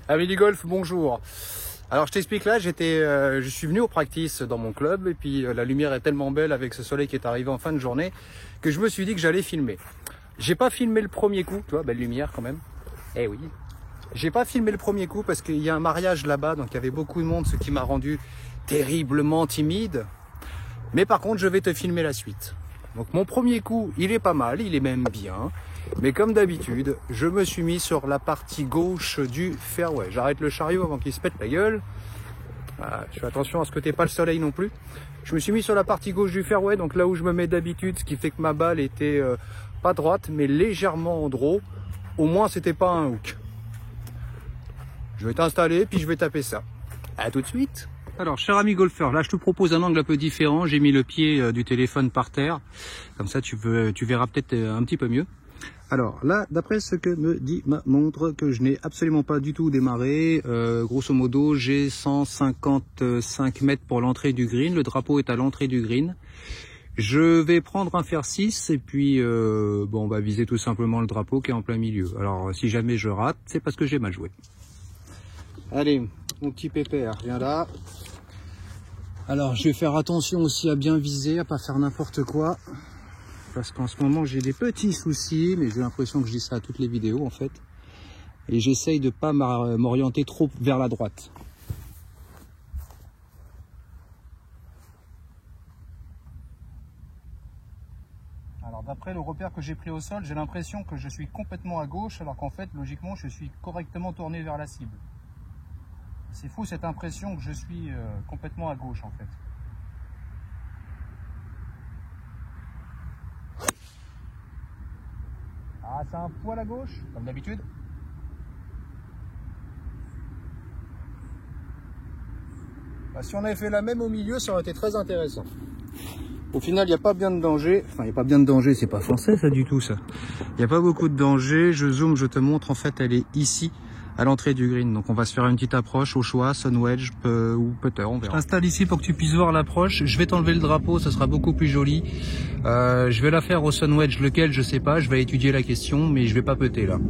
Amis du golf, bonjour. Alors je t'explique là, je suis venu au practice dans mon club et puis la lumière est tellement belle avec ce soleil qui est arrivé en fin de journée que je me suis dit que j'allais filmer. J'ai pas filmé le premier coup, tu vois, belle lumière quand même. Eh oui. J'ai pas filmé le premier coup parce qu'il y a un mariage là-bas, donc il y avait beaucoup de monde, ce qui m'a rendu terriblement timide. Mais par contre, je vais te filmer la suite. Donc mon premier coup, il est pas mal, il est même bien. Mais comme d'habitude, je me suis mis sur la partie gauche du fairway. J'arrête le chariot avant qu'il se pète la gueule. Voilà, je fais attention à ce que t'aies pas le soleil non plus. Je me suis mis sur la partie gauche du fairway, donc là où je me mets d'habitude, ce qui fait que ma balle était pas droite, mais légèrement en draw. Au moins, c'était pas un hook. Je vais t'installer, puis je vais taper ça. À tout de suite. Alors, cher ami golfeur, là je te propose un angle un peu différent. J'ai mis le pied du téléphone par terre. Comme ça, tu verras peut-être un petit peu mieux. Alors là, d'après ce que me dit ma montre, que je n'ai absolument pas du tout démarré, grosso modo, j'ai 155 mètres pour l'entrée du green. Le drapeau est à l'entrée du green. Je vais prendre un fer 6 et puis bon, on va viser tout simplement le drapeau qui est en plein milieu. Alors, si jamais je rate, c'est parce que j'ai mal joué. Allez, mon petit pépère, viens là. Alors, je vais faire attention aussi à bien viser, à pas faire n'importe quoi. Parce qu'en ce moment, j'ai des petits soucis, mais j'ai l'impression que je dis ça à toutes les vidéos, en fait. Et j'essaye de pas m'orienter trop vers la droite. Alors, d'après le repère que j'ai pris au sol, j'ai l'impression que je suis complètement à gauche, alors qu'en fait, logiquement, je suis correctement tourné vers la cible. C'est fou cette impression que je suis complètement à gauche, en fait. Ah, c'est un poil à gauche, comme d'habitude. Bah, si on avait fait la même au milieu, ça aurait été très intéressant. Au final, il n'y a pas bien de danger. Enfin, il n'y a pas bien de danger, c'est pas français ça du tout ça. Il n'y a pas beaucoup de danger. Je zoome, je te montre. En fait, elle est ici, à l'entrée du green. Donc on va se faire une petite approche au choix, sun wedge ou putter, on verra. Je t'installe ici pour que tu puisses voir l'approche. Je vais t'enlever le drapeau, ça sera beaucoup plus joli. Je vais la faire au sun wedge, lequel je sais pas. Je vais étudier la question, mais je vais pas putter là.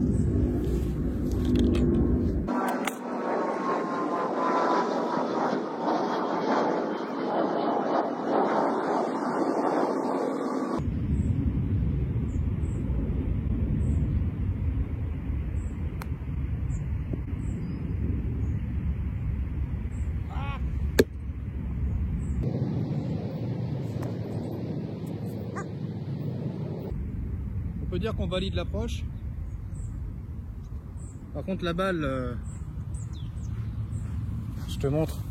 On peut dire qu'on valide l'approche. Par contre la balle, je te montre.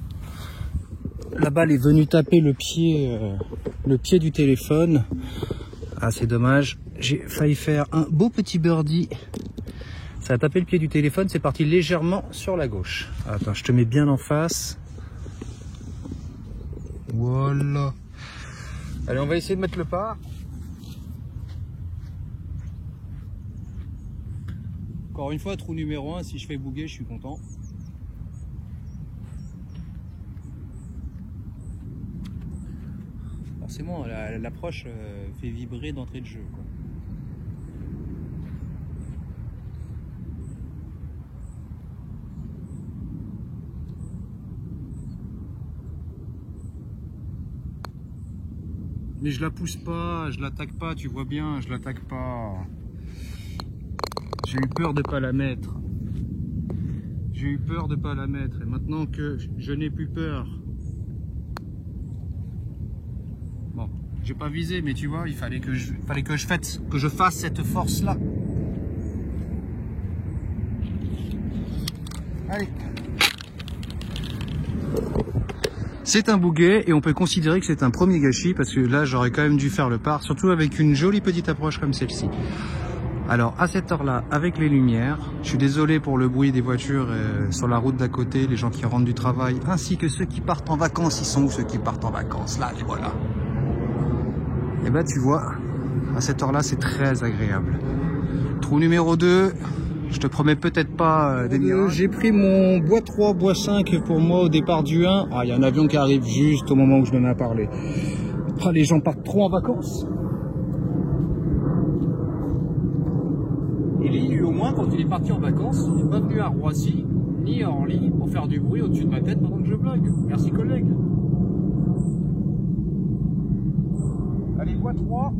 La balle est venue taper le pied du téléphone. Ah, c'est dommage. J'ai failli faire un beau petit birdie. Ça a tapé le pied du téléphone, c'est parti légèrement sur la gauche. Attends, je te mets bien en face. Voilà. Allez, on va essayer de mettre le par. Encore une fois, trou numéro 1, si je fais bouguer, je suis content. Forcément, l'approche fait vibrer d'entrée de jeu, quoi. Mais je la pousse pas, je l'attaque pas, tu vois bien, je l'attaque pas. J'ai eu peur de pas la mettre. J'ai eu peur de pas la mettre. Et maintenant que je n'ai plus peur. Bon, j'ai pas visé, mais tu vois, il fallait que je fasse cette force-là. Allez. C'est un bouguet et on peut considérer que c'est un premier gâchis parce que là, j'aurais quand même dû faire le par, surtout avec une jolie petite approche comme celle-ci. Alors à cette heure-là, avec les lumières, je suis désolé pour le bruit des voitures sur la route d'à côté, les gens qui rentrent du travail, ainsi que ceux qui partent en vacances. Ils sont où ceux qui partent en vacances? Là, les voilà. Et ben tu vois, à cette heure-là, c'est très agréable. Trou numéro 2, je te promets peut-être pas des miracles. J'ai pris mon bois 3, bois 5 pour moi au départ du 1. Ah, il y a un avion qui arrive juste au moment où je m'en ai parlé. Ah, les gens partent trop en vacances. Et lui, au moins, quand il est parti en vacances, il n'est pas venu à Roissy, ni en ligne pour faire du bruit au-dessus de ma tête pendant que je vlog. Merci collègue. Allez, voie 3.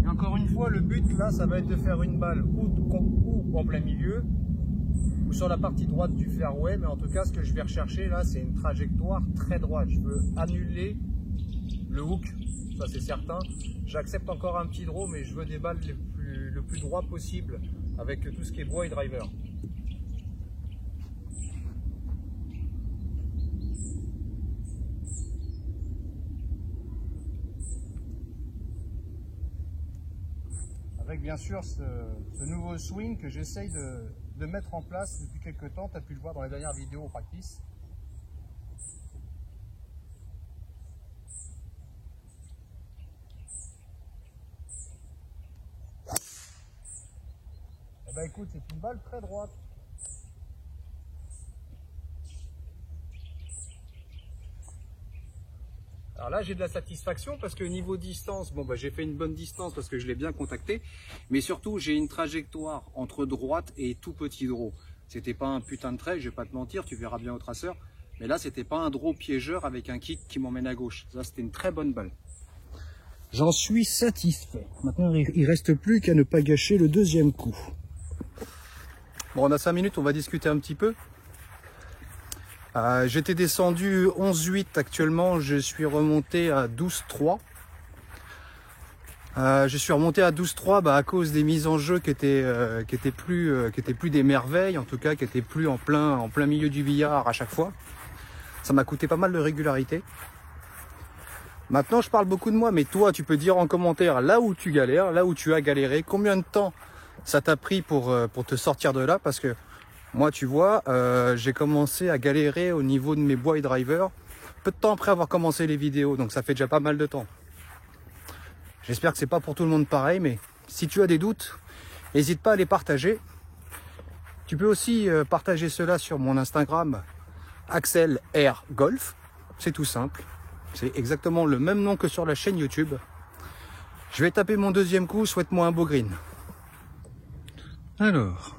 Et encore une fois, le but là, ça va être de faire une balle ou en plein milieu, ou sur la partie droite du fairway, mais en tout cas, ce que je vais rechercher là, c'est une trajectoire très droite. Je veux annuler le hook, ça c'est certain. J'accepte encore un petit draw, mais je veux des balles le plus droit possible avec tout ce qui est bois et driver. Avec bien sûr ce nouveau swing que j'essaye de mettre en place depuis quelques temps. Tu as pu le voir dans les dernières vidéos au practice. Eh ben écoute, c'est une balle très droite. Alors là, j'ai de la satisfaction parce que niveau distance, bon bah j'ai fait une bonne distance parce que je l'ai bien contacté, mais surtout j'ai une trajectoire entre droite et tout petit draw. C'était pas un putain de trait, je vais pas te mentir, tu verras bien au traceur, mais là c'était pas un draw piégeur avec un kick qui m'emmène à gauche. Ça c'était une très bonne balle. J'en suis satisfait. Maintenant il reste plus qu'à ne pas gâcher le deuxième coup. Bon, on a 5 minutes, on va discuter un petit peu. J'étais descendu 11,8 actuellement, je suis remonté à 12,3. Je suis remonté à 12,3 à cause des mises en jeu qui étaient plus des merveilles, en tout cas qui étaient plus en plein milieu du billard à chaque fois. Ça m'a coûté pas mal de régularité. Maintenant je parle beaucoup de moi, mais toi tu peux dire en commentaire là où tu galères, là où tu as galéré, combien de temps ça t'a pris pour te sortir de là, parce que moi, tu vois, j'ai commencé à galérer au niveau de mes bois et drivers peu de temps après avoir commencé les vidéos, donc ça fait déjà pas mal de temps. J'espère que c'est pas pour tout le monde pareil, mais si tu as des doutes, n'hésite pas à les partager. Tu peux aussi partager cela sur mon Instagram, Axel R Golf. C'est tout simple. C'est exactement le même nom que sur la chaîne YouTube. Je vais taper mon deuxième coup, souhaite-moi un beau green. Alors...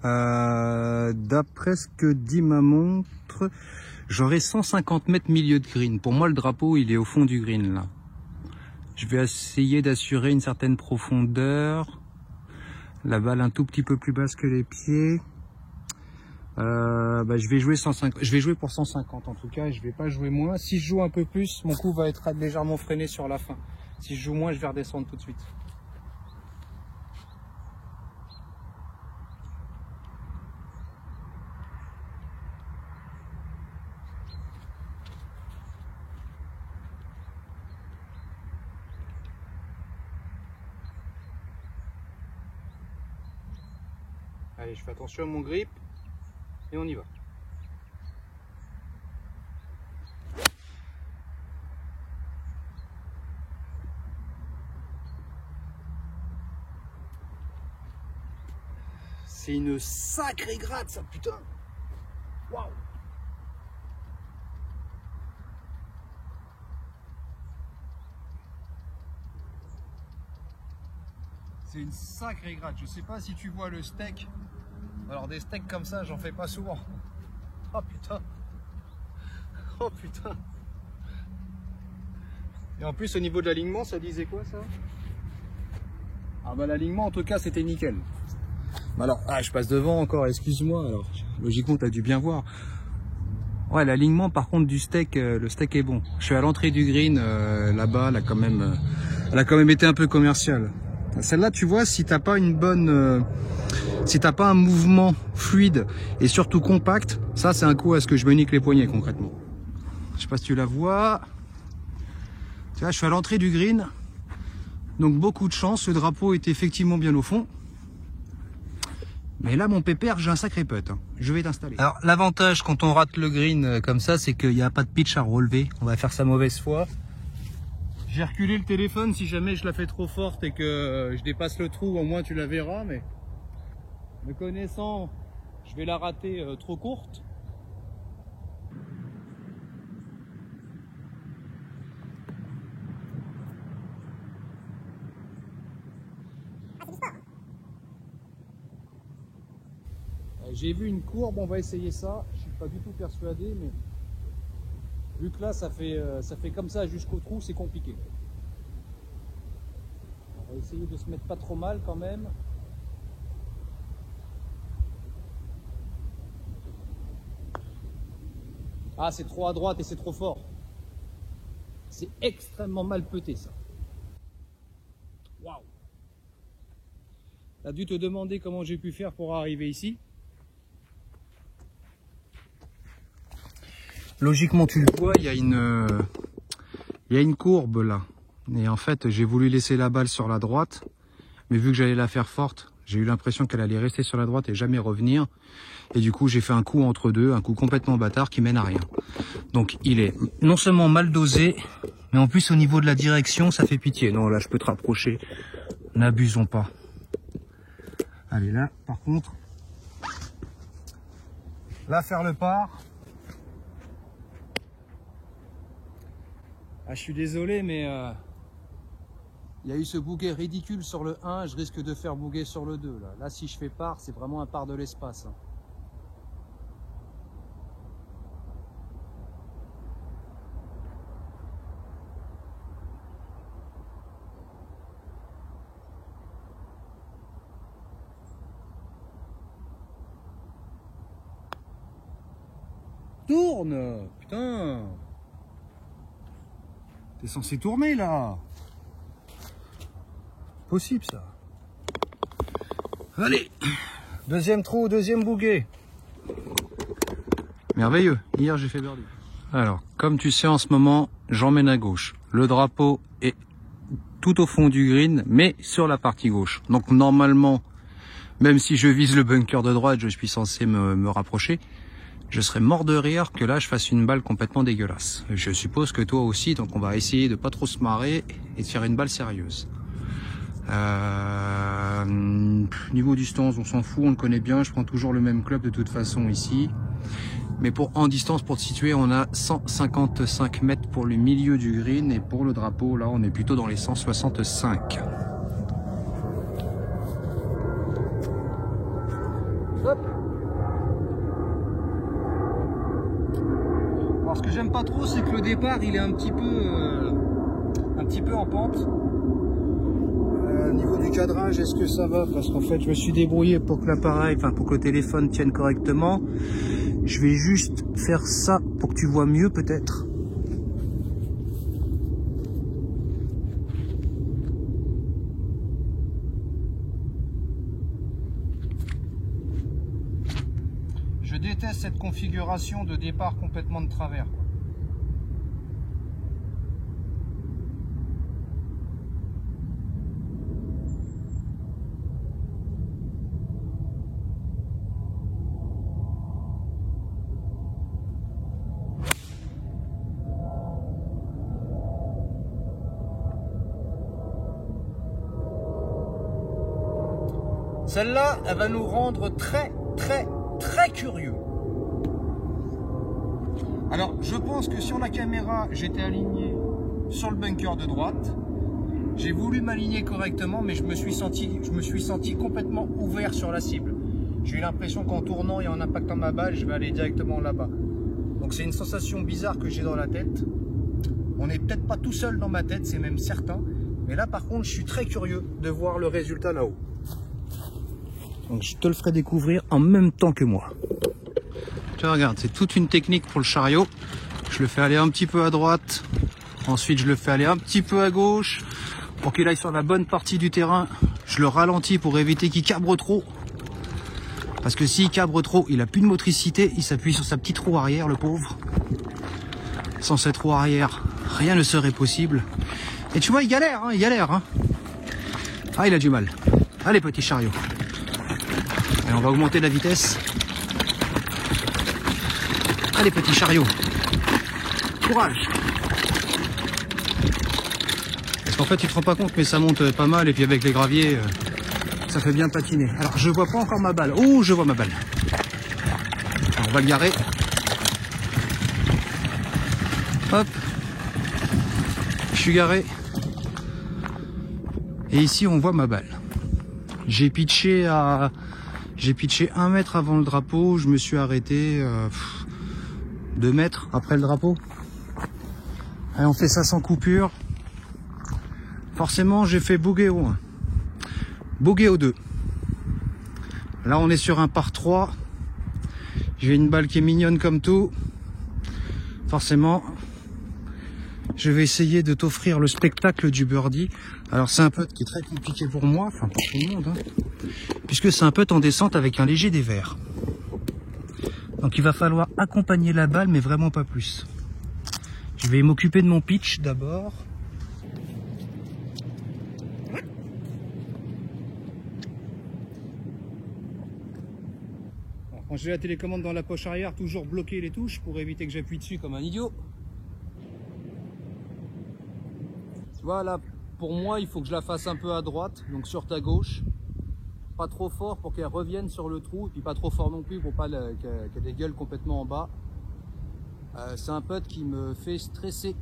d'après ce que dit ma montre, j'aurai 150 mètres milieu de green. Pour moi, le drapeau, il est au fond du green, là. Je vais essayer d'assurer une certaine profondeur. La balle un tout petit peu plus basse que les pieds. Je vais jouer 150. Je vais jouer pour 150 en tout cas. Je vais pas jouer moins. Si je joue un peu plus, mon coup va être légèrement freiné sur la fin. Si je joue moins, je vais redescendre tout de suite. Allez, je fais attention à mon grip et on y va. C'est une sacrée gratte ça, putain. Waouh. C'est une sacrée gratte. Je sais pas si tu vois le steak. Alors des steaks comme ça, j'en fais pas souvent. Oh putain. Oh putain. Et en plus au niveau de l'alignement, ça disait quoi ça? Ah bah l'alignement en tout cas c'était nickel. Alors, je passe devant encore, excuse-moi. Alors logiquement tu as dû bien voir. Ouais, l'alignement par contre du steak, le steak est bon. Je suis à l'entrée du green, là-bas, elle a quand même été un peu commerciale. Celle-là, tu vois, si t'as pas une bonne, si t'as pas un mouvement fluide et surtout compact, ça c'est un coup à ce que je me nique les poignets concrètement. Je sais pas si tu la vois. Tu vois, je suis à l'entrée du green, donc beaucoup de chance. Le drapeau est effectivement bien au fond. Mais là, mon pépère, j'ai un sacré putt. Je vais t'installer. Alors, l'avantage quand on rate le green comme ça, c'est qu'il n'y a pas de pitch à relever. On va faire sa mauvaise foi. J'ai reculé le téléphone si jamais je la fais trop forte et que je dépasse le trou, au moins tu la verras. Mais me connaissant, je vais la rater trop courte. J'ai vu une courbe, on va essayer ça. Je suis pas du tout persuadé, mais vu que là ça fait comme ça jusqu'au trou, c'est compliqué. On va essayer de se mettre pas trop mal quand même. Ah, c'est trop à droite et c'est trop fort. C'est extrêmement mal pété ça. Waouh! T'as dû te demander comment j'ai pu faire pour arriver ici. Logiquement, tu le vois, il y a une courbe là. Et en fait, j'ai voulu laisser la balle sur la droite, mais vu que j'allais la faire forte, j'ai eu l'impression qu'elle allait rester sur la droite et jamais revenir. Et du coup, j'ai fait un coup entre deux, un coup complètement bâtard qui mène à rien. Donc, il est non seulement mal dosé, mais en plus au niveau de la direction, ça fait pitié. Non, là, je peux te rapprocher. N'abusons pas. Allez, là, par contre, là, faire le par. Ah, je suis désolé, mais il y a eu ce bouguet ridicule sur le 1, je risque de faire bouguer sur le 2. Là, si je fais par, c'est vraiment un par de l'espace. Hein. Tourne! Putain! T'es censé tourner là. Possible ça. Allez. Deuxième trou, deuxième bouguet. Merveilleux. Hier j'ai fait birdie. Alors, comme tu sais en ce moment, j'emmène à gauche. Le drapeau est tout au fond du green, mais sur la partie gauche. Donc normalement, même si je vise le bunker de droite, je suis censé me rapprocher. Je serais mort de rire que là je fasse une balle complètement dégueulasse. Je suppose que toi aussi, donc on va essayer de pas trop se marrer et de faire une balle sérieuse. Niveau distance, on s'en fout, on le connaît bien, je prends toujours le même club de toute façon ici. Mais en distance, pour te situer, on a 155 mètres pour le milieu du green et pour le drapeau, là on est plutôt dans les 165. Hop. Alors ce que j'aime pas trop, c'est que le départ il est un petit peu en pente. Au niveau du cadrage, est-ce que ça va? Parce qu'en fait je me suis débrouillé pour que l'appareil, pour que le téléphone tienne correctement. Je vais juste faire ça pour que tu vois mieux peut-être. Je déteste cette configuration de départ complètement de travers. Celle-là, elle va nous rendre très curieux. Alors, je pense que sur la caméra, j'étais aligné sur le bunker de droite. J'ai voulu m'aligner correctement, mais je me suis senti complètement ouvert sur la cible. J'ai eu l'impression qu'en tournant et en impactant ma balle, je vais aller directement là-bas. Donc c'est une sensation bizarre que j'ai dans la tête. On n'est peut-être pas tout seul dans ma tête, c'est même certain. Mais là, par contre, je suis très curieux de voir le résultat là-haut. Donc je te le ferai découvrir en même temps que moi. Tu regardes, c'est toute une technique pour le chariot. Je le fais aller un petit peu à droite. Ensuite, je le fais aller un petit peu à gauche. Pour qu'il aille sur la bonne partie du terrain, je le ralentis pour éviter qu'il cabre trop. Parce que s'il cabre trop, il a plus de motricité. Il s'appuie sur sa petite roue arrière, le pauvre. Sans cette roue arrière, rien ne serait possible. Et tu vois, il galère, hein, il galère. Hein. Ah, il a du mal. Allez, petit chariot. Et on va augmenter la vitesse. Allez, petit chariot. Courage. Parce qu'en fait, tu te rends pas compte, mais ça monte pas mal. Et puis avec les graviers, ça fait bien patiner. Alors, je vois pas encore ma balle. Oh, je vois ma balle. Alors, on va le garer. Hop. Je suis garé. Et ici, on voit ma balle. J'ai pitché à... J'ai pitché 1 mètre avant le drapeau, je me suis arrêté 2 mètres après le drapeau. Allez, on fait ça sans coupure. Forcément, j'ai fait bogey au 1. Bogey au 2. Là, on est sur un par 3. J'ai une balle qui est mignonne comme tout. Forcément, je vais essayer de t'offrir le spectacle du birdie. Alors, c'est un putt qui est très compliqué pour moi, enfin pour tout le monde, hein, puisque c'est un putt en descente avec un léger dévers. Donc, il va falloir accompagner la balle, mais vraiment pas plus. Je vais m'occuper de mon pitch d'abord. Quand j'ai la télécommande dans la poche arrière, toujours bloquer les touches pour éviter que j'appuie dessus comme un idiot. Tu vois là, pour moi, il faut que je la fasse un peu à droite, donc sur ta gauche. Pas trop fort pour qu'elle revienne sur le trou, et puis pas trop fort non plus pour pas qu'elle dégueule complètement en bas. C'est un putt qui me fait stresser.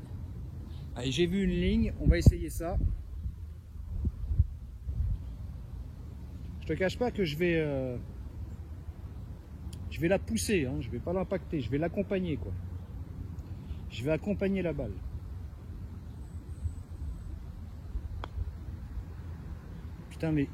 Allez, j'ai vu une ligne, on va essayer ça. Je te cache pas que je vais la pousser, hein. Je vais pas l'impacter, je vais l'accompagner quoi. Je vais accompagner la balle. Putain mais...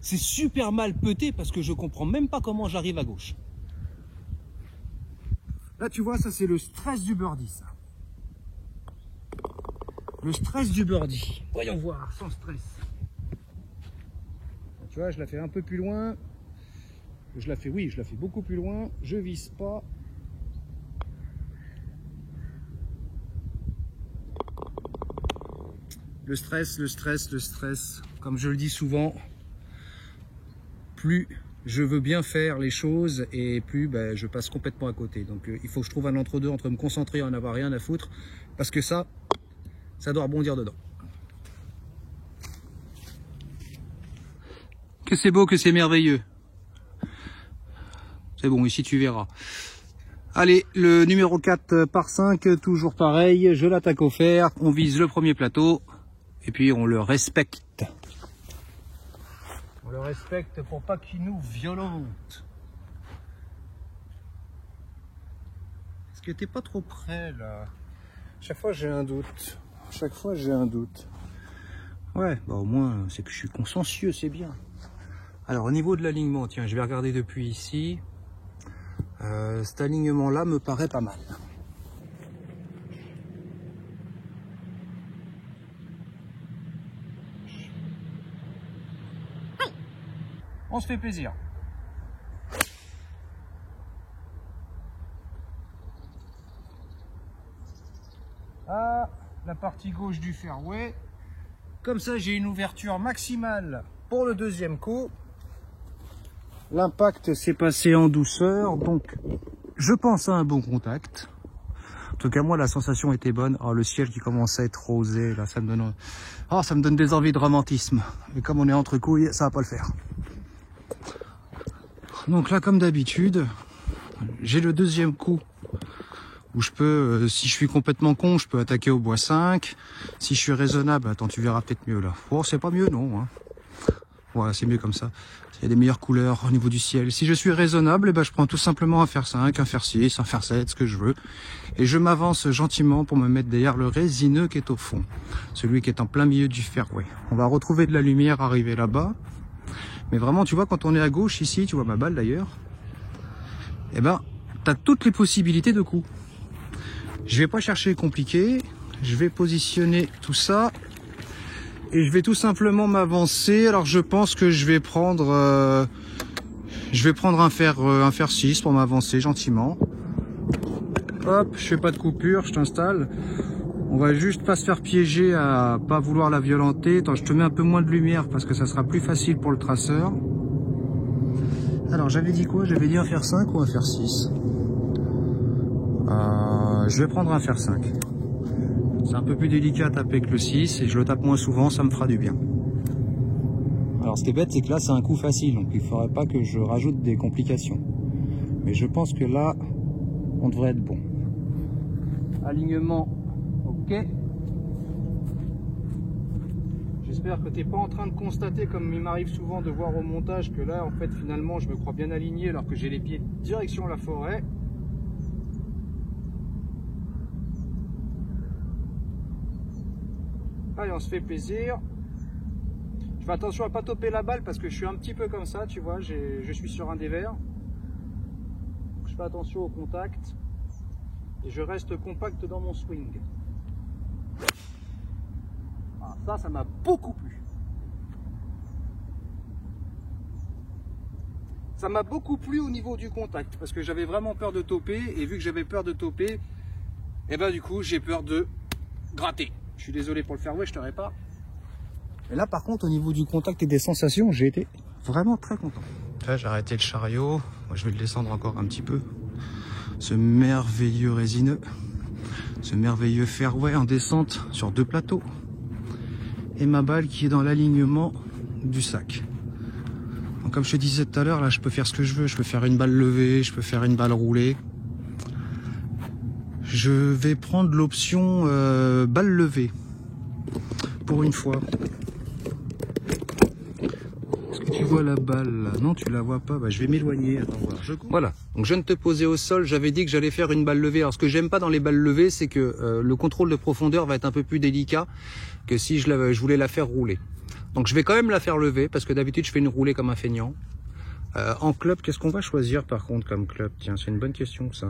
C'est super mal peuté parce que je comprends même pas comment j'arrive à gauche. Là tu vois, ça c'est le stress du birdie ça. Le stress du birdie. Voyons voir, sans stress. Tu vois, je la fais un peu plus loin. Je la fais beaucoup plus loin. Je vise pas. Le stress, le stress, le stress. Comme je le dis souvent, plus je veux bien faire les choses et plus je passe complètement à côté. Donc il faut que je trouve un entre-deux entre me concentrer et en avoir rien à foutre. Parce que ça doit rebondir dedans. Que c'est beau, que c'est merveilleux. C'est bon, ici tu verras. Allez, le numéro 4 par 5, toujours pareil. Je l'attaque au fer, on vise le premier plateau. Et puis on le respecte. On le respecte pour pas qu'il nous violente. Est-ce que t'es pas trop près là? Chaque fois j'ai un doute. Chaque fois j'ai un doute. Ouais, bah au moins c'est que je suis consciencieux, c'est bien. Alors au niveau de l'alignement, tiens, je vais regarder depuis ici. Cet alignement là me paraît pas mal. On se fait plaisir. Ah, la partie gauche du fairway. Comme ça, j'ai une ouverture maximale pour le deuxième coup. L'impact s'est passé en douceur, donc je pense à un bon contact. En tout cas, moi, la sensation était bonne. Oh, le ciel qui commence à être rosé, là, ça me donne des envies de romantisme. Et comme on est entre couilles, ça va pas le faire. Donc là, comme d'habitude, j'ai le deuxième coup où je peux, si je suis complètement con, je peux attaquer au bois 5. Si je suis raisonnable, attends, tu verras peut-être mieux là. Oh, c'est pas mieux, non. Hein. Voilà, c'est mieux comme ça. Il y a des meilleures couleurs au niveau du ciel. Si je suis raisonnable, je prends tout simplement un fer 5, un fer 6, un fer 7, ce que je veux. Et je m'avance gentiment pour me mettre derrière le résineux qui est au fond. Celui qui est en plein milieu du fairway. On va retrouver de la lumière arriver là-bas. Mais vraiment, tu vois, quand on est à gauche ici, tu vois ma balle d'ailleurs, tu as toutes les possibilités de coup. Je vais pas chercher compliqué, je vais positionner tout ça et je vais tout simplement m'avancer. Alors je pense que je vais prendre un fer 6 pour m'avancer gentiment. Hop, je fais pas de coupure, je t'installe. On va juste pas se faire piéger à pas vouloir la violenter. Attends, je te mets un peu moins de lumière parce que ça sera plus facile pour le traceur. Alors j'avais dit quoi? J'avais dit un fer 5 ou un fer 6? Je vais prendre un fer 5. C'est un peu plus délicat à taper que le 6 et je le tape moins souvent, ça me fera du bien. Alors ce qui est bête, c'est que là c'est un coup facile, donc il ne faudrait pas que je rajoute des complications. Mais je pense que là, on devrait être bon. Alignement, ok. J'espère que tu n'es pas en train de constater, comme il m'arrive souvent de voir au montage, que là, en fait, finalement, je me crois bien aligné alors que j'ai les pieds direction la forêt. Allez, on se fait plaisir. Je fais attention à ne pas toper la balle parce que je suis un petit peu comme ça, tu vois, je suis sur un dévers. Je fais attention au contact et je reste compact dans mon swing. Ah, ça m'a beaucoup plu. Ça m'a beaucoup plu au niveau du contact parce que j'avais vraiment peur de toper et vu que j'avais peur de toper, et ben du coup j'ai peur de gratter. Je suis désolé pour le fairway, je te répare. Et là par contre au niveau du contact et des sensations, j'ai été vraiment très content. Là j'ai arrêté le chariot, moi je vais le descendre encore un petit peu. Ce merveilleux résineux, ce merveilleux fairway en descente sur 2 plateaux. Et ma balle qui est dans l'alignement du sac. Donc comme je te disais tout à l'heure, là je peux faire ce que je veux, je peux faire une balle levée, je peux faire une balle roulée. Je vais prendre l'option balle levée pour une fois. Est-ce que tu vois la balle là? Non, tu la vois pas. Bah, je vais m'éloigner. Voilà. Donc je viens de te poser au sol. J'avais dit que j'allais faire une balle levée. Alors ce que j'aime pas dans les balles levées, c'est que le contrôle de profondeur va être un peu plus délicat que si je voulais la faire rouler. Donc je vais quand même la faire lever parce que d'habitude je fais une roulée comme un feignant. En club, qu'est-ce qu'on va choisir par contre comme club? Tiens, c'est une bonne question ça.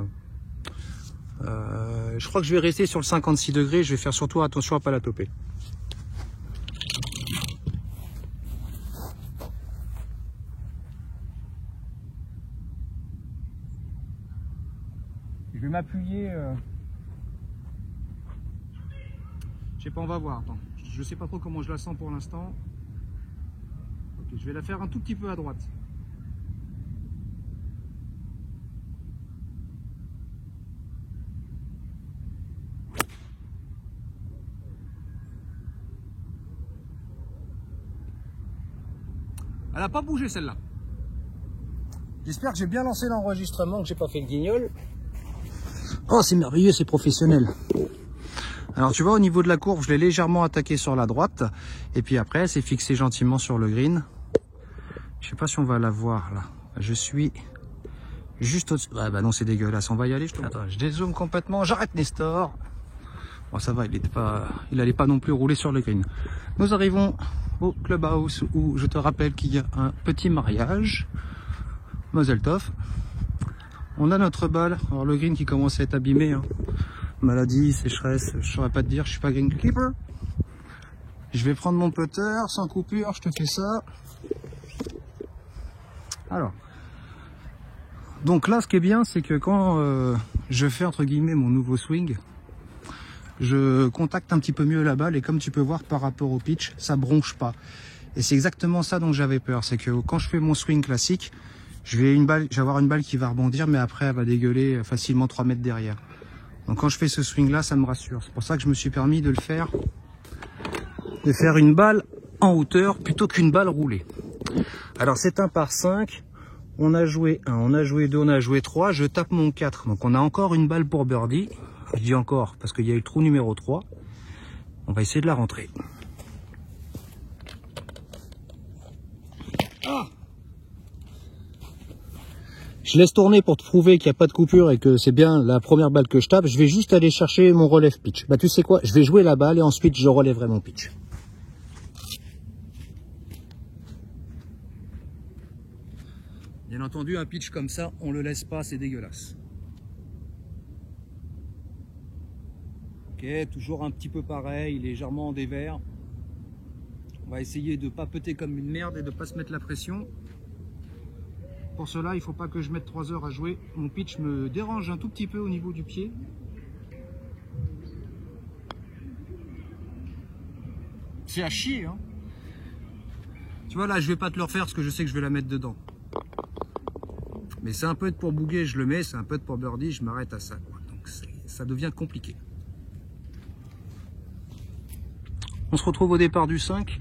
Je crois que je vais rester sur le 56 degrés. Je vais faire surtout attention à pas la toper. Je vais m'appuyer. Je sais pas, on va voir. Attends. Je sais pas trop comment je la sens pour l'instant. Ok, je vais la faire un tout petit peu à droite. Elle n'a pas bougé celle-là. J'espère que j'ai bien lancé l'enregistrement, que j'ai pas fait le guignol. Oh, c'est merveilleux, c'est professionnel. Alors tu vois, au niveau de la courbe, je l'ai légèrement attaqué sur la droite. Et puis après, c'est fixé gentiment sur le green. Je sais pas si on va la voir là. Je suis juste au-dessus. Ah bah non, c'est dégueulasse. On va y aller. Attends, je dézoome complètement. J'arrête Nestor. Bon, ça va, il allait pas non plus rouler sur le green. Nous arrivons au clubhouse où je te rappelle qu'il y a un petit mariage. Mazel tov. On a notre balle. Alors le green qui commence à être abîmé. Hein. Maladie, sécheresse, je saurais pas te dire, je suis pas greenkeeper. Je vais prendre mon putter sans coupure, je te fais ça. Alors, donc là ce qui est bien, c'est que quand je fais entre guillemets mon nouveau swing, je contacte un petit peu mieux la balle et comme tu peux voir par rapport au pitch, ça bronche pas. Et c'est exactement ça dont j'avais peur, c'est que quand je fais mon swing classique, je vais avoir une balle qui va rebondir, mais après elle va dégueuler facilement 3 mètres derrière. Donc quand je fais ce swing là, ça me rassure. C'est pour ça que je me suis permis de le faire, de faire une balle en hauteur plutôt qu'une balle roulée. Alors c'est un par 5, on a joué 1, on a joué 2, on a joué 3, je tape mon 4. Donc on a encore une balle pour birdie. Je dis encore parce qu'il y a eu le trou numéro 3. On va essayer de la rentrer. Ah, je laisse tourner pour te prouver qu'il n'y a pas de coupure et que c'est bien la première balle que je tape. Je vais juste aller chercher mon relève pitch. Bah tu sais quoi, je vais jouer la balle et ensuite je relèverai mon pitch. Bien entendu, un pitch comme ça, on le laisse pas, c'est dégueulasse. Ok, toujours un petit peu pareil, légèrement en dévers. On va essayer de ne pas péter comme une merde et de ne pas se mettre la pression. Pour cela, il ne faut pas que je mette 3 heures à jouer. Mon pitch me dérange un tout petit peu au niveau du pied. C'est à chier, hein. Tu vois, là, je vais pas te le refaire parce que je sais que je vais la mettre dedans. Mais c'est un peu pour bouguer, je le mets. C'est un peu pour birdie, je m'arrête à ça. Donc, ça devient compliqué. On se retrouve au départ du 5.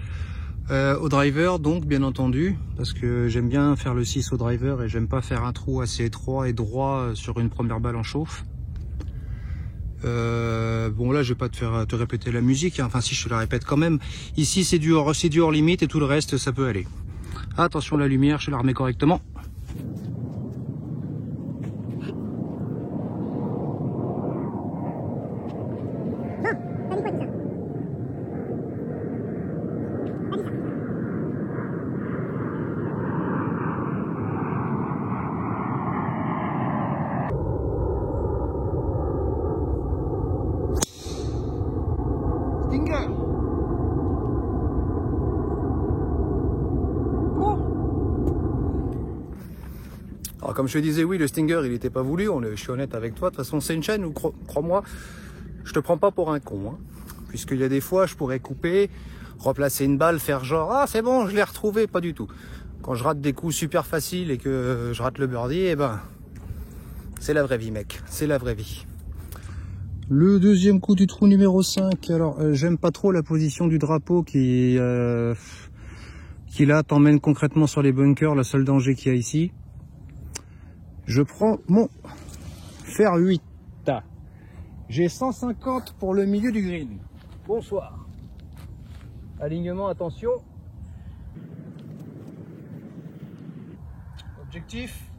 Au driver donc bien entendu parce que j'aime bien faire le 6 au driver et j'aime pas faire un trou assez étroit et droit sur une première balle en chauffe. Bon là je vais pas te répéter la musique, hein. Enfin si, je te la répète quand même. Ici c'est du hors limite et tout le reste ça peut aller. Attention la lumière, je la remets correctement. Stinger. Alors comme je te disais, oui, le Stinger il n'était pas voulu, je suis honnête avec toi. De toute façon c'est une chaîne où, crois-moi, je te prends pas pour un con, hein. Puisqu'il y a des fois je pourrais couper, replacer une balle, faire genre ah c'est bon je l'ai retrouvé, pas du tout. Quand je rate des coups super faciles et que je rate le birdie, eh ben c'est la vraie vie mec, c'est la vraie vie. Le deuxième coup du trou numéro 5, alors j'aime pas trop la position du drapeau qui là t'emmène concrètement sur les bunkers, le seul danger qu'il y a ici. Je prends mon fer 8. J'ai 150 pour le milieu du green. Bonsoir. Alignement, attention. Objectif,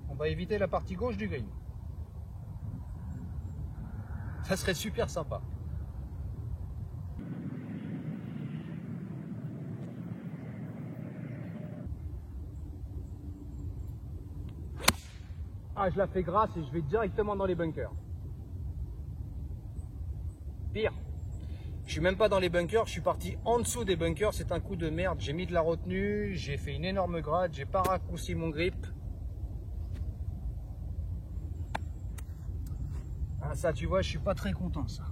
on va éviter la partie gauche du green. Ça serait super sympa. Ah, je la fais grasse et je vais directement dans les bunkers. Pire, je suis même pas dans les bunkers, je suis parti en dessous des bunkers, c'est un coup de merde. J'ai mis de la retenue, j'ai fait une énorme grade, j'ai pas raccourci mon grip. Ah, ça tu vois, je suis pas très content ça.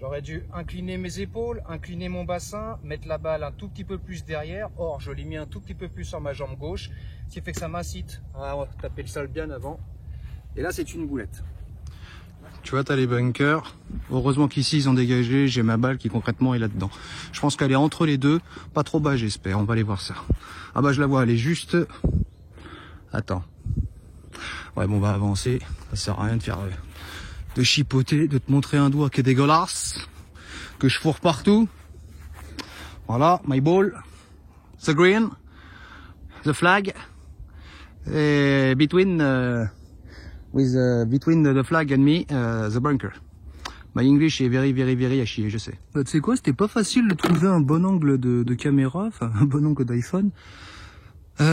J'aurais dû incliner mes épaules, incliner mon bassin, mettre la balle un tout petit peu plus derrière. Or, je l'ai mis un tout petit peu plus sur ma jambe gauche, ce qui fait que ça m'incite à taper le sol bien avant. Et là, c'est une boulette. Tu vois, tu as les bunkers. Heureusement qu'ici, ils ont dégagé. J'ai ma balle qui concrètement est là-dedans. Je pense qu'elle est entre les deux. Pas trop bas, j'espère. On va aller voir ça. Ah bah, je la vois, elle est juste... Attends. Ouais, bon, on va avancer. Ça sert à rien de faire... de chipoter, de te montrer un doigt qui est dégueulasse, que je fourre partout. Voilà, my ball, the green, the flag, between the flag and me, the bunker. My English est very à chier, je sais. Tu sais quoi, c'était pas facile de trouver un bon angle de caméra, enfin un bon angle d'iPhone.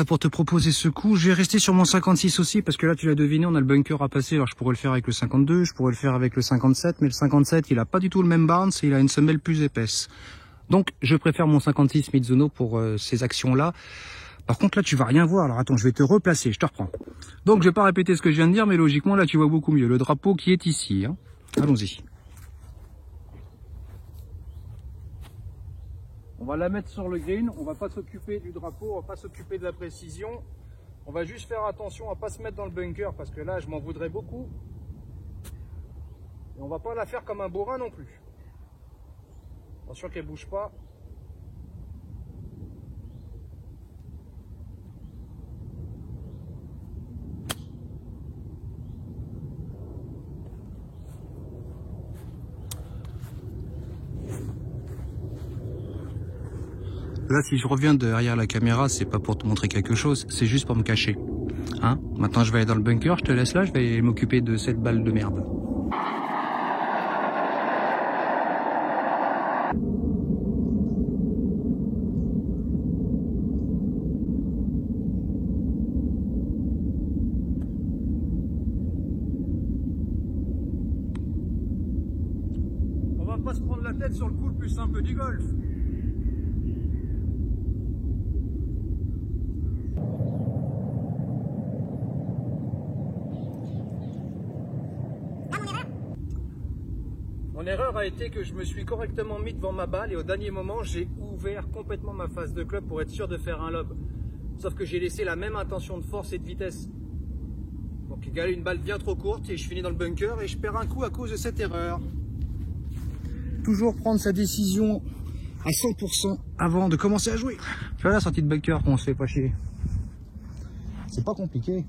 Pour te proposer ce coup, je vais rester sur mon 56 aussi parce que là tu l'as deviné, on a le bunker à passer. Alors je pourrais le faire avec le 52, je pourrais le faire avec le 57, mais le 57 il a pas du tout le même bounce et il a une semelle plus épaisse. Donc je préfère mon 56 Mizuno pour ces actions là. Par contre là tu vas rien voir, alors attends, je vais te replacer, je te reprends. Donc je vais pas répéter ce que je viens de dire, mais logiquement là tu vois beaucoup mieux le drapeau qui est ici, hein. Allons-y. On va la mettre sur le green, on va pas s'occuper du drapeau, on va pas s'occuper de la précision. On va juste faire attention à pas se mettre dans le bunker parce que là je m'en voudrais beaucoup. Et on va pas la faire comme un bourrin non plus. Attention qu'elle bouge pas. Là, si je reviens derrière la caméra, c'est pas pour te montrer quelque chose, c'est juste pour me cacher. Hein? Maintenant, je vais aller dans le bunker, je te laisse là, je vais m'occuper de cette balle de merde. On va pas se prendre la tête sur le coup le plus simple du golf. Mon erreur a été que je me suis correctement mis devant ma balle et au dernier moment, j'ai ouvert complètement ma face de club pour être sûr de faire un lob. Sauf que j'ai laissé la même intention de force et de vitesse. Donc égal une balle bien trop courte et je finis dans le bunker et je perds un coup à cause de cette erreur. Toujours prendre sa décision à 100% avant de commencer à jouer. Tu vois la sortie de bunker qu'on se fait pas chier. C'est pas compliqué.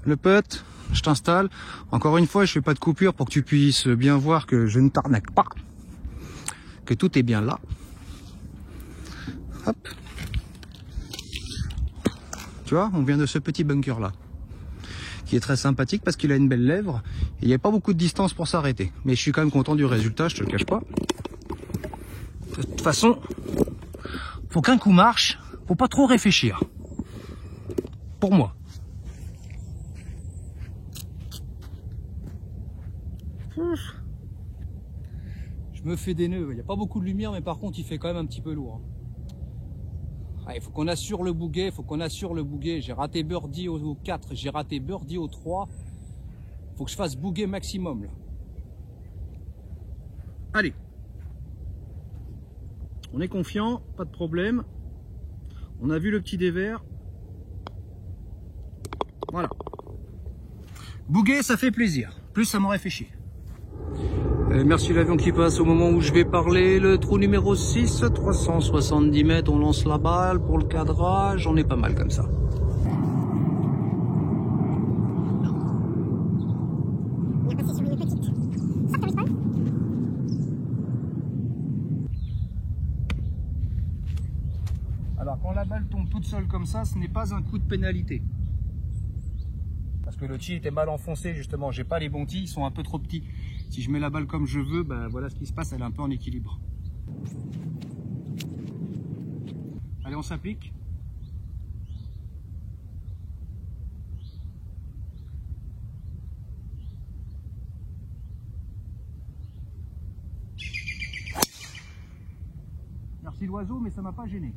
Le putt, je t'installe. Encore une fois, je fais pas de coupure pour que tu puisses bien voir que je ne t'arnaque pas. Que tout est bien là. Hop. Tu vois, on vient de ce petit bunker là. Qui est très sympathique parce qu'il a une belle lèvre. Il n'y a pas beaucoup de distance pour s'arrêter. Mais je suis quand même content du résultat, je te le cache pas. De toute façon, faut qu'un coup marche, faut pas trop réfléchir. Pour moi. Je me fais des nœuds. Il n'y a pas beaucoup de lumière, mais par contre, il fait quand même un petit peu lourd. Il faut qu'on assure le bouguet, il faut qu'on assure le bouguet. J'ai raté birdie au 4, j'ai raté birdie au 3. Il faut que je fasse bouguet maximum là. Allez. On est confiant, pas de problème. On a vu le petit dévers. Voilà. Bouguet, ça fait plaisir. Plus ça m'aurait fait chier. Merci l'avion qui passe au moment où je vais parler. Le trou numéro 6, 370 mètres, on lance la balle pour le cadrage. On est pas mal comme ça. Alors quand la balle tombe toute seule comme ça, ce n'est pas un coup de pénalité. Parce que le tee était mal enfoncé justement. J'ai pas les bons tees, ils sont un peu trop petits. Si je mets la balle comme je veux, ben voilà ce qui se passe, elle est un peu en équilibre. Allez, on s'applique. Merci l'oiseau, mais ça m'a pas gêné.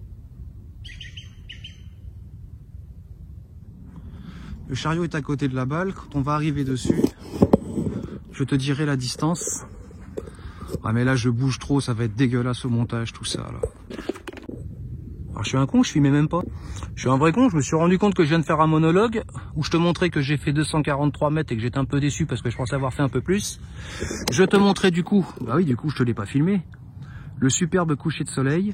Le chariot est à côté de la balle. Quand on va arriver dessus, je te dirai la distance. Ah mais là je bouge trop, ça va être dégueulasse au montage tout ça là. Alors je suis un con, je filmais même pas. Je suis un vrai con, je me suis rendu compte que je viens de faire un monologue où je te montrais que j'ai fait 243 mètres et que j'étais un peu déçu parce que je pensais avoir fait un peu plus. Je te montrais du coup, bah oui du coup je te l'ai pas filmé, le superbe coucher de soleil.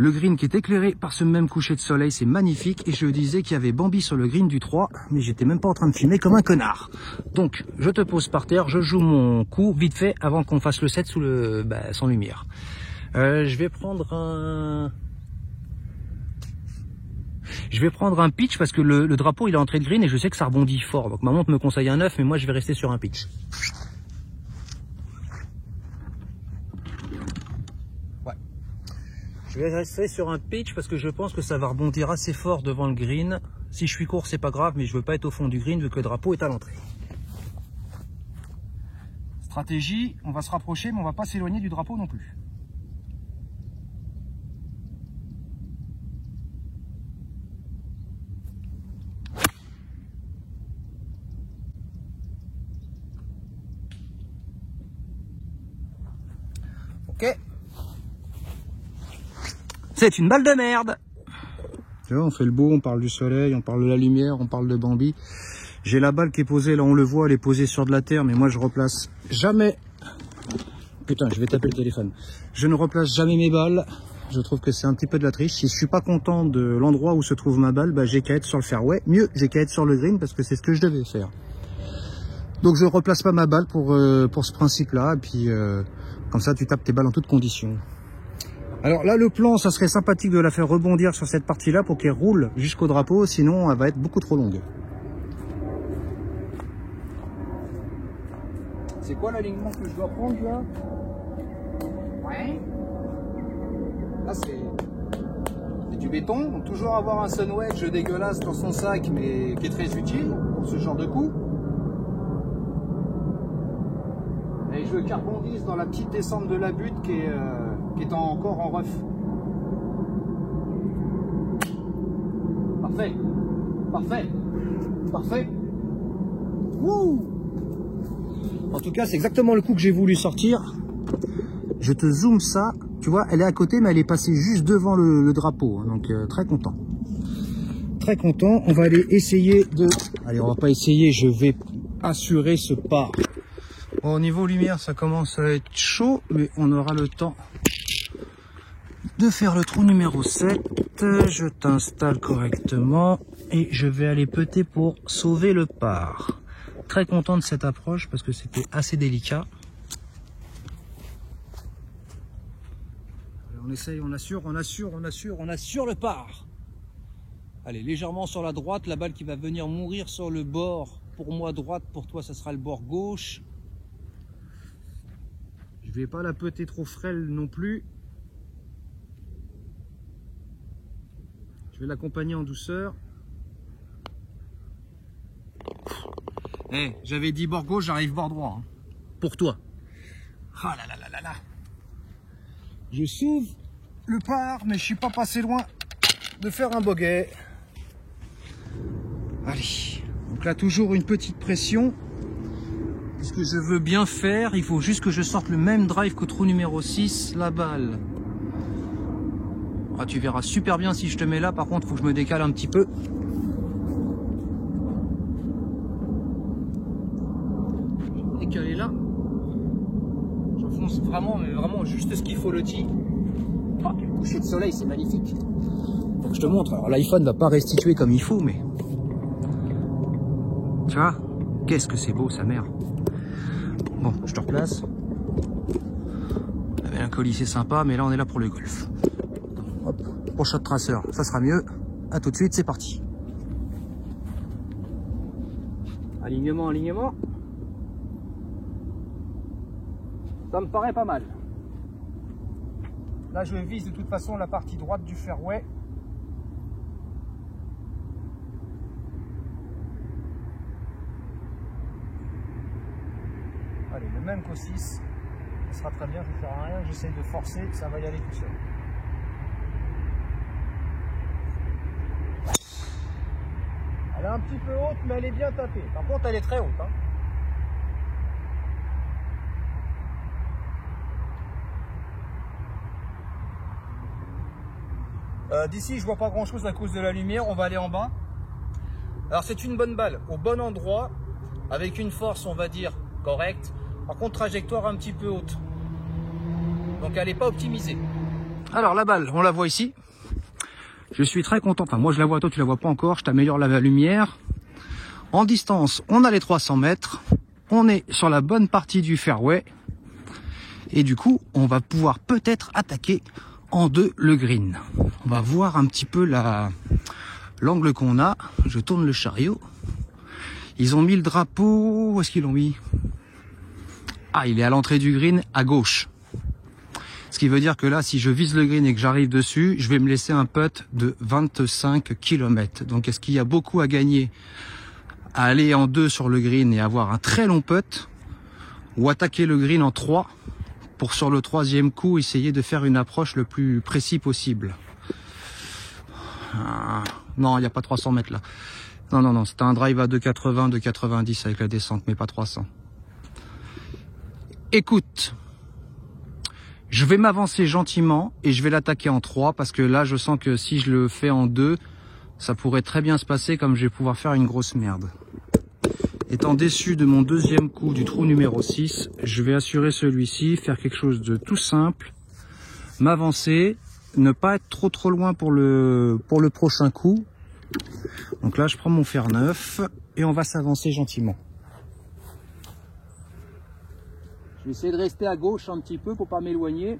Le green qui est éclairé par ce même coucher de soleil, c'est magnifique. Et je disais qu'il y avait Bambi sur le green du 3, mais j'étais même pas en train de filmer comme un connard. Donc, je te pose par terre, je joue mon coup vite fait avant qu'on fasse le 7 sous le, sans lumière. Je vais prendre un pitch parce que le drapeau il est entré de green et je sais que ça rebondit fort. Donc ma montre me conseille un 9, mais moi je vais rester sur un pitch. Je vais rester sur un pitch parce que je pense que ça va rebondir assez fort devant le green. Si je suis court, c'est pas grave, mais je veux pas être au fond du green vu que le drapeau est à l'entrée. Stratégie, on va se rapprocher, mais on va pas s'éloigner du drapeau non plus. Ok. C'est une balle de merde. Tu vois, on fait le beau, on parle du soleil, on parle de la lumière, on parle de Bambi. J'ai la balle qui est posée, là on le voit, elle est posée sur de la terre, mais moi je replace jamais... Putain, je vais taper le téléphone. Je ne replace jamais mes balles. Je trouve que c'est un petit peu de la triche. Si je suis pas content de l'endroit où se trouve ma balle, bah, j'ai qu'à être sur le fairway. Mieux, j'ai qu'à être sur le green parce que c'est ce que je devais faire. Donc je replace pas ma balle pour ce principe-là. Et puis comme ça, tu tapes tes balles en toutes conditions. Alors là, le plan, ça serait sympathique de la faire rebondir sur cette partie-là pour qu'elle roule jusqu'au drapeau, sinon elle va être beaucoup trop longue. C'est quoi l'alignement que je dois prendre là? Ouais. Là c'est du béton, donc toujours avoir un sun wedge dégueulasse dans son sac, mais qui est très utile pour ce genre de coup. Et je veux qu'elle rebondisse dans la petite descente de la butte qui est encore en ref. Parfait. Parfait. Parfait. Wouh! En tout cas, c'est exactement le coup que j'ai voulu sortir. Je te zoome ça. Tu vois, elle est à côté, mais elle est passée juste devant le drapeau. Donc, très content. Très content. On va aller essayer de... Allez, on va pas essayer. Je vais assurer ce pas. Bon, au niveau lumière, ça commence à être chaud, mais on aura le temps de faire le trou numéro 7. Je t'installe correctement. et je vais aller putter pour sauver le par. Très content de cette approche parce que c'était assez délicat. Alors on essaye, on assure le par. Allez, légèrement sur la droite, la balle qui va venir mourir sur le bord. Pour moi droite, pour toi ça sera le bord gauche. Je vais pas la putter trop frêle non plus. Je vais l'accompagner en douceur. J'avais dit bord gauche, j'arrive bord droit. Hein. Pour toi. Ah là là là là là. Je sauve le par, mais je suis pas passé loin de faire un bogey. Allez. Donc là, toujours une petite pression. Ce que je veux bien faire, il faut juste que je sorte le même drive qu'au trou numéro 6, la balle. Ah, tu verras super bien si je te mets là, par contre, il faut que je me décale un petit peu. Décalé là. J'enfonce vraiment, mais vraiment juste ce qu'il faut le tee. Oh, quel coucher de soleil, c'est magnifique. Faut que je te montre. Alors l'iPhone va pas restituer comme il faut, mais... Tu vois, qu'est-ce que c'est beau, sa mère. Bon, je te replace. La mélancolie, c'est sympa, mais là, on est là pour le golf. Hop, pour shot tracer, ça sera mieux. À tout de suite, c'est parti. Alignement, alignement. Ça me paraît pas mal. Là, je vise de toute façon la partie droite du fairway. Allez, le même qu'au 6. Ça sera très bien, je ne ferai rien. J'essaie de forcer, ça va y aller tout seul. Elle est un petit peu haute, mais elle est bien tapée. Par contre, elle est très haute. Hein. D'ici, je vois pas grand chose à cause de la lumière. On va aller en bas. Alors, c'est une bonne balle au bon endroit, avec une force, on va dire, correcte. Par contre, trajectoire un petit peu haute. Donc, elle n'est pas optimisée. Alors, la balle, on la voit ici. Je suis très content. Enfin, moi, je la vois, toi, tu la vois pas encore. Je t'améliore la lumière. En distance, on a les 300 mètres. On est sur la bonne partie du fairway. Et du coup, on va pouvoir peut-être attaquer en deux le green. On va voir un petit peu l'angle qu'on a. Je tourne le chariot. Ils ont mis le drapeau. Où est-ce qu'ils l'ont mis? Ah, il est à l'entrée du green à gauche. Ce qui veut dire que là, si je vise le green et que j'arrive dessus, je vais me laisser un putt de 25 km. Donc, est-ce qu'il y a beaucoup à gagner à aller en 2 sur le green et avoir un très long putt, ou attaquer le green en 3 pour sur le 3e coup essayer de faire une approche le plus précis possible? Non, il n'y a pas 300 mètres là. Non, non, non, c'est un drive à 2,80, 2,90 avec la descente, mais pas 300. Écoute, je vais m'avancer gentiment et je vais l'attaquer en 3 parce que là, je sens que si je le fais en 2, ça pourrait très bien se passer comme je vais pouvoir faire une grosse merde. Étant déçu de mon 2e coup du trou numéro 6, je vais assurer celui-ci, faire quelque chose de tout simple, m'avancer, ne pas être trop loin pour le prochain coup. Donc là, je prends mon fer 9 et on va s'avancer gentiment. Je vais essayer de rester à gauche un petit peu pour pas m'éloigner.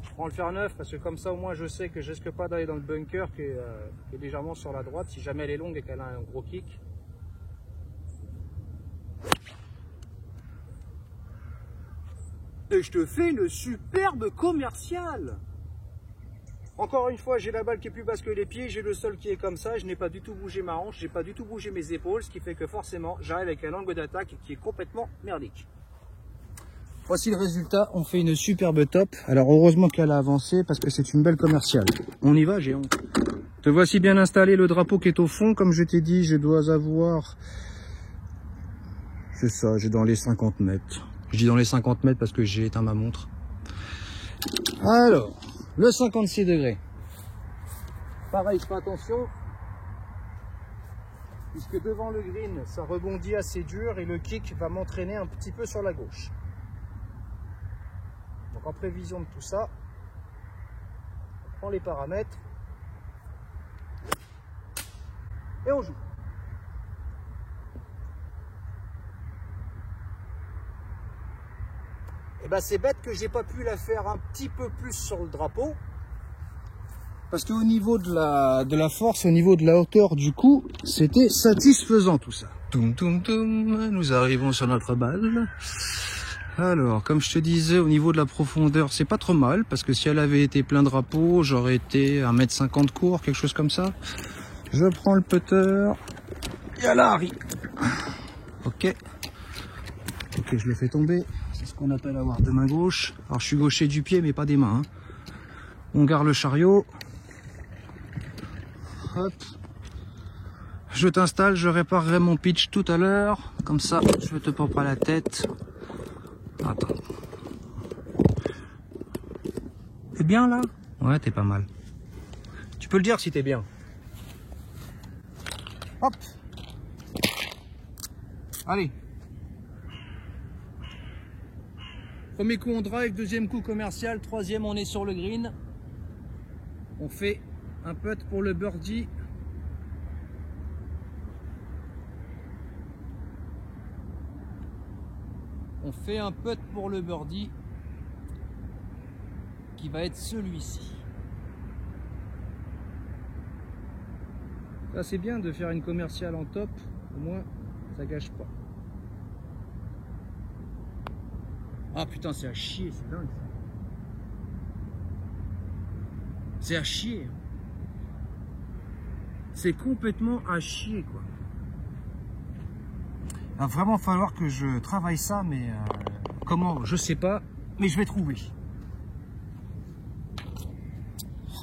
Je prends le fer 9 parce que comme ça au moins je sais que je risque pas d'aller dans le bunker qui est légèrement sur la droite si jamais elle est longue et qu'elle a un gros kick. Et je te fais une superbe commerciale. Encore une fois, j'ai la balle qui est plus basse que les pieds, j'ai le sol qui est comme ça, je n'ai pas du tout bougé ma hanche, j'ai pas du tout bougé mes épaules, ce qui fait que forcément, j'arrive avec un angle d'attaque qui est complètement merdique. Voici le résultat, on fait une superbe top. Alors heureusement qu'elle a avancé parce que c'est une belle commerciale. On y va, géant. Te voici bien installé, le drapeau qui est au fond. Comme je t'ai dit, je dois avoir... C'est ça, j'ai dans les 50 mètres. Je dis dans les 50 mètres parce que j'ai éteint ma montre. Alors, le 56 degrés. Pareil, je fais attention. Puisque devant le green, ça rebondit assez dur et le kick va m'entraîner un petit peu sur la gauche. Donc en prévision de tout ça, on prend les paramètres. Et on joue. Et ben c'est bête que j'ai pas pu la faire un petit peu plus sur le drapeau. Parce qu'au niveau de la force, au niveau de la hauteur du coup, c'était satisfaisant tout ça. Toum toum toum, nous arrivons sur notre balle. Alors, comme je te disais, au niveau de la profondeur, c'est pas trop mal, parce que si elle avait été plein drapeau, j'aurais été 1,50 m court, quelque chose comme ça. Je prends le putter, et à l'arrivée. Ok. Ok, je le fais tomber. C'est ce qu'on appelle avoir deux mains gauches. Alors, je suis gaucher du pied, mais pas des mains. Hein. On garde le chariot. Hop. Je t'installe, je réparerai mon pitch tout à l'heure. Comme ça, je te prends pas la tête. Attends. T'es bien là? Ouais, t'es pas mal. Tu peux le dire si t'es bien. Hop. Allez. Premier coup on drive, deuxième coup commercial, troisième on est sur le green. On fait un putt pour le birdie. On fait un putt pour le birdie qui va être celui-ci. Ça c'est bien de faire une commerciale en top, au moins ça gâche pas. Ah putain c'est à chier, c'est dingue ça. C'est à chier. C'est complètement à chier quoi. Il va vraiment falloir que je travaille ça, mais comment, je sais pas, mais je vais trouver.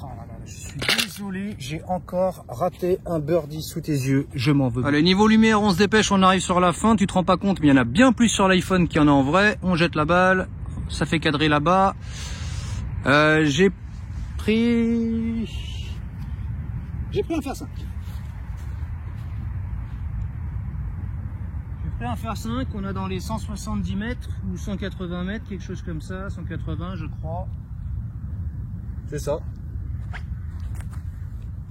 Oh là là, je suis désolé, j'ai encore raté un birdie sous tes yeux, je m'en veux. Allez, niveau lumière, on se dépêche, on arrive sur la fin, tu te rends pas compte, mais il y en a bien plus sur l'iPhone qu'il y en a en vrai. On jette la balle, ça fait cadrer là-bas. J'ai pris un fer 5. Un fer 5, on a dans les 170 mètres ou 180 mètres, quelque chose comme ça, 180 je crois. C'est ça.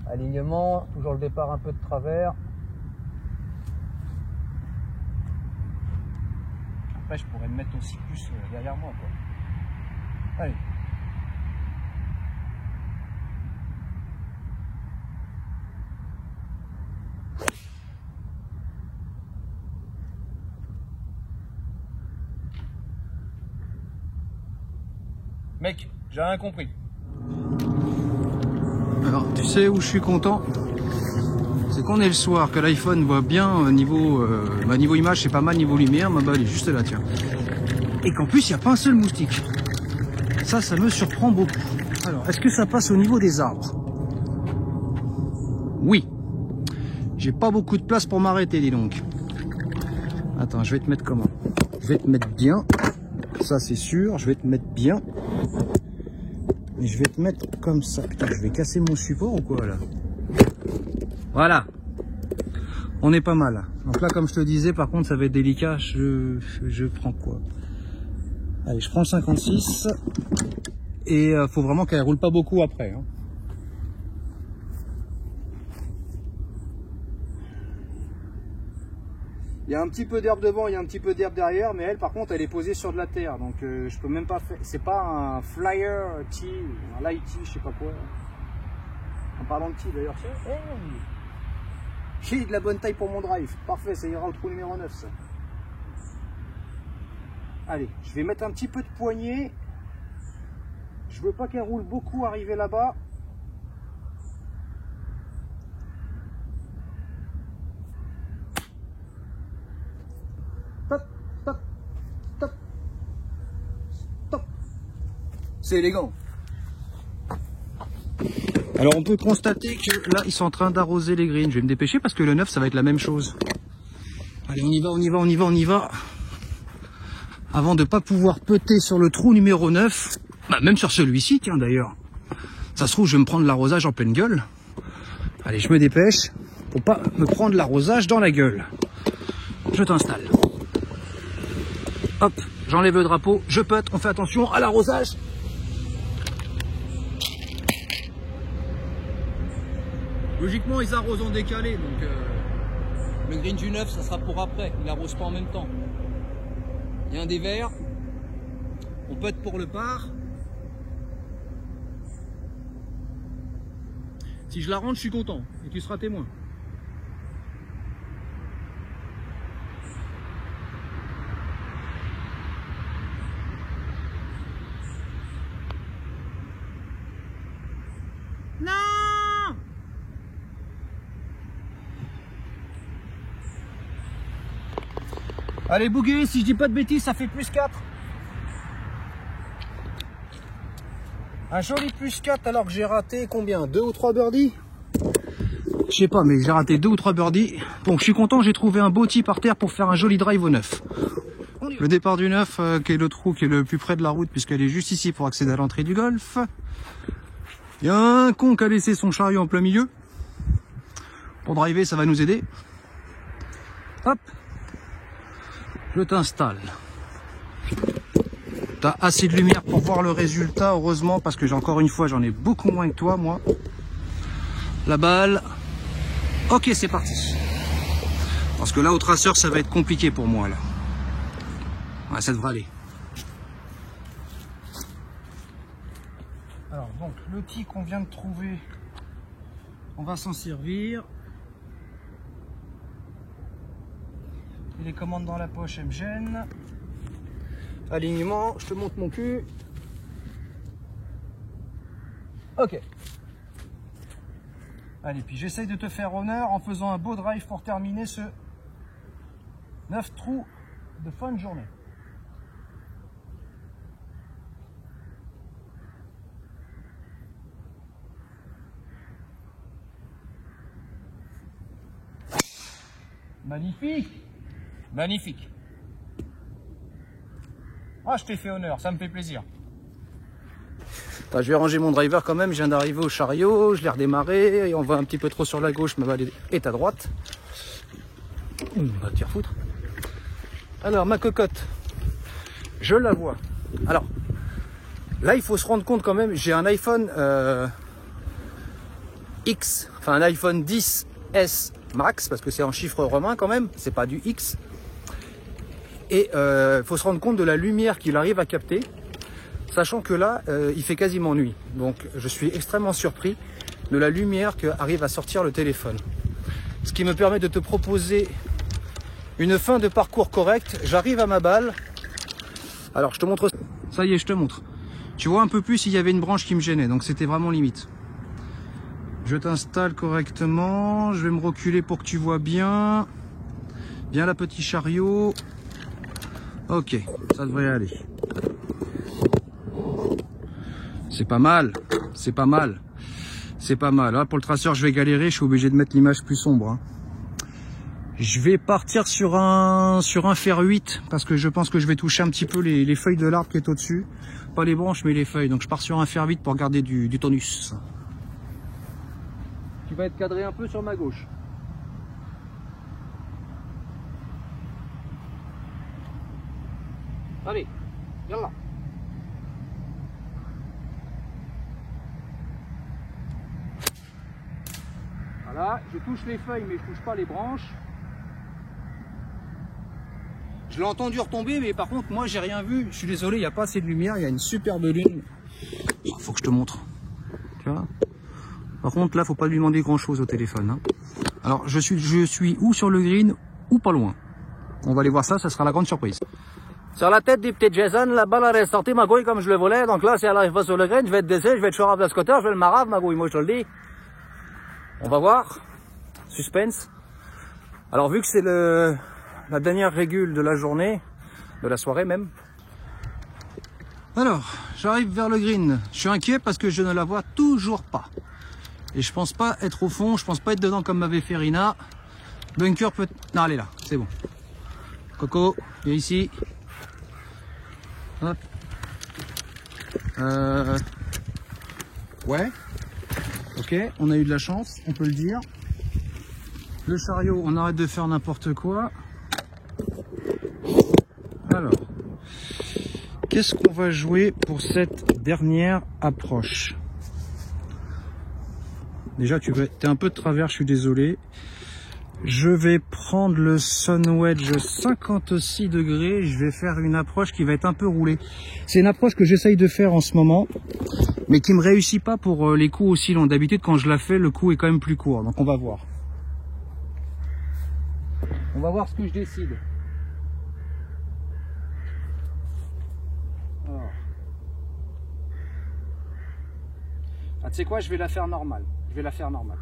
Alignement, toujours le départ un peu de travers. Après je pourrais me mettre aussi plus derrière moi quoi. Allez. Mec, j'ai rien compris. Alors, tu sais où je suis content? C'est qu'on est le soir, que l'iPhone voit bien niveau image, c'est pas mal, niveau lumière, ma balle est juste là, tiens. Et qu'en plus, il n'y a pas un seul moustique. Ça me surprend beaucoup. Alors, est-ce que ça passe au niveau des arbres? Oui. J'ai pas beaucoup de place pour m'arrêter, dis donc. Attends, je vais te mettre comment? Je vais te mettre bien. Ça c'est sûr, je vais te mettre bien. Et je vais te mettre comme ça. Putain, je vais casser mon support ou quoi là? Voilà. On est pas mal. Donc là, comme je te disais, par contre, ça va être délicat. Je prends quoi? Allez, je prends le 56. Et faut vraiment qu'elle roule pas beaucoup après. Hein. Il y a un petit peu d'herbe devant, il y a un petit peu d'herbe derrière, mais elle par contre elle est posée sur de la terre, donc je peux même pas faire. C'est pas un flyer tee, un light tee, je sais pas quoi. En parlant de tee d'ailleurs, j'ai de la bonne taille pour mon drive, parfait, ça ira au trou numéro 9 ça. Allez, je vais mettre un petit peu de poignée. Je veux pas qu'elle roule beaucoup arriver là-bas. Top, top, top, top. C'est élégant. Alors on peut constater que là ils sont en train d'arroser les greens. Je vais me dépêcher parce que le 9 ça va être la même chose. Allez, on y va, on y va, on y va, on y va. Avant de pas pouvoir putter sur le trou numéro 9, bah même sur celui-ci, tiens d'ailleurs. Ça se trouve, je vais me prendre l'arrosage en pleine gueule. Allez, je me dépêche pour pas me prendre l'arrosage dans la gueule. Je t'installe. Hop, j'enlève le drapeau, je putt, on fait attention à l'arrosage. Logiquement, ils arrosent en décalé, donc le green du 9, ça sera pour après. Il arrose pas en même temps. Il y a un des verts. On peut être pour le par. Si je la rentre, je suis content. Et tu seras témoin. Non! Allez, Bouguer, si je dis pas de bêtises, ça fait plus 4. Un joli plus 4 alors que j'ai raté combien? 2 ou 3 birdies? Je sais pas, mais j'ai raté 2 ou 3 birdies. Bon, je suis content, j'ai trouvé un beau tee par terre pour faire un joli drive au 9. Le départ du 9, qui est le trou qui est le plus près de la route, puisqu'elle est juste ici pour accéder à l'entrée du golf. Il y a un con qui a laissé son chariot en plein milieu. Pour driver, ça va nous aider. Hop. Je t'installe. T'as assez de lumière pour voir le résultat, heureusement, parce que encore une fois, j'en ai beaucoup moins que toi, moi. La balle. Ok, c'est parti. Parce que là, au traceur, ça va être compliqué pour moi, là. Ouais, ça devrait aller. Alors, donc, le tee qu'on vient de trouver, on va s'en servir. Et les commandes dans la poche, elles me gênent. Alignement, je te montre mon cul. Ok. Allez, puis j'essaye de te faire honneur en faisant un beau drive pour terminer ce 9 trous de fin de journée. Magnifique! Magnifique! Ah, je t'ai fait honneur, ça me fait plaisir. Enfin, je vais ranger mon driver quand même, je viens d'arriver au chariot, je l'ai redémarré, et on va un petit peu trop sur la gauche, ma balle est à droite. On va te faire foutre. Alors, ma cocotte, je la vois. Alors, là, il faut se rendre compte quand même, j'ai un iPhone X, enfin un iPhone 10S Max, parce que c'est en chiffre romain quand même, c'est pas du X. Et il faut se rendre compte de la lumière qu'il arrive à capter, sachant que là, il fait quasiment nuit. Donc je suis extrêmement surpris de la lumière qu'arrive à sortir le téléphone. Ce qui me permet de te proposer une fin de parcours correcte. J'arrive à ma balle. Alors je te montre. Ça y est, je te montre. Tu vois un peu plus, il y avait une branche qui me gênait, donc c'était vraiment limite. Je t'installe correctement. Je vais me reculer pour que tu vois bien. Bien la petite chariot. Ok, ça devrait aller. C'est pas mal, c'est pas mal, c'est pas mal. Là, pour le traceur, je vais galérer, je suis obligé de mettre l'image plus sombre. Hein. Je vais partir sur un fer 8 parce que je pense que je vais toucher un petit peu les feuilles de l'arbre qui est au-dessus. Pas les branches, mais les feuilles. Donc je pars sur un fer 8 pour garder du tonus. Tu vas être cadré un peu sur ma gauche. Allez, viens là. Voilà, je touche les feuilles mais je touche pas les branches. Je l'ai entendu retomber mais par contre moi j'ai rien vu. Je suis désolé, il n'y a pas assez de lumière, il y a une superbe lune. Oh, faut que je te montre. Tu vois. Par contre là faut pas lui demander grand chose au téléphone. Hein. Alors je suis ou sur le green ou pas loin. On va aller voir ça, ça sera la grande surprise. Sur la tête du petit Jason, la balle a ressorti ma gouille comme je le voulais. Donc là, si elle arrive pas sur le green, je vais être décès, je vais être chorave de ce côté, je vais le marave, ma gouille, moi je te le dis. On va voir. Suspense. Alors vu que c'est la dernière régule de la journée, de la soirée même. Alors, j'arrive vers le green. Je suis inquiet parce que je ne la vois toujours pas. Et je pense pas être au fond, je pense pas être dedans comme m'avait fait Rina. Bunker peut... Non, elle est là, c'est bon. Coco, viens ici. Hop. Ouais. Ok, on a eu de la chance, on peut le dire. Le chariot, on arrête de faire n'importe quoi. Alors, qu'est-ce qu'on va jouer pour cette dernière approche? Déjà, t'es un peu de travers, je suis désolé. Je vais prendre le Sunwedge 56 degrés. Je vais faire une approche qui va être un peu roulée. C'est une approche que j'essaye de faire en ce moment, mais qui me réussit pas pour les coups aussi longs. D'habitude, quand je la fais, le coup est quand même plus court. Donc on va voir. On va voir ce que je décide. Alors. Ah, tu sais quoi, je vais la faire normale. Je vais la faire normale.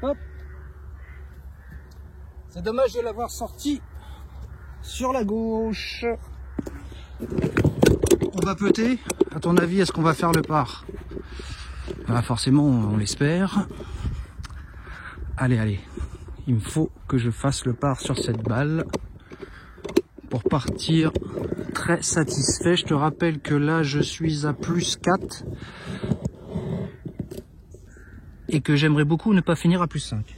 Hop. C'est dommage de l'avoir sorti sur la gauche. On va peter. À ton avis, est-ce qu'on va faire le par? Ah, forcément, on l'espère. Allez, allez. Il me faut que je fasse le par sur cette balle pour partir très satisfait. Je te rappelle que là, je suis à plus 4 et que j'aimerais beaucoup ne pas finir à plus 5.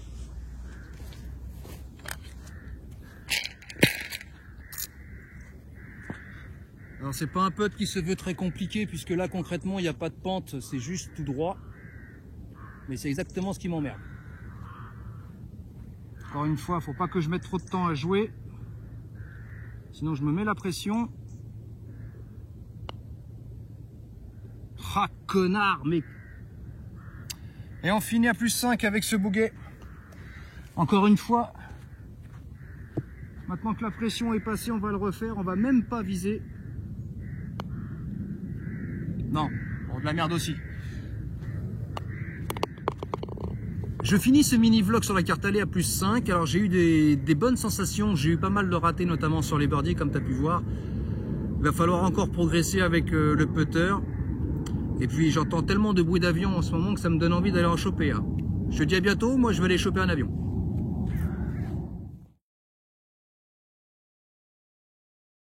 Alors c'est pas un putt qui se veut très compliqué puisque là concrètement il n'y a pas de pente, c'est juste tout droit. Mais c'est exactement ce qui m'emmerde. Encore une fois, faut pas que je mette trop de temps à jouer. Sinon je me mets la pression. Ah connard, mais... Et on finit à plus 5 avec ce bouguet. Encore une fois. Maintenant que la pression est passée, on va le refaire. On va même pas viser. Non, bon, de la merde aussi. Je finis ce mini vlog sur la carte allée à plus 5. Alors j'ai eu des bonnes sensations. J'ai eu pas mal de ratés, notamment sur les birdies, comme tu as pu voir. Il va falloir encore progresser avec le putter. Et puis j'entends tellement de bruit d'avion en ce moment que ça me donne envie d'aller en choper un. Je te dis à bientôt, moi je vais aller choper un avion.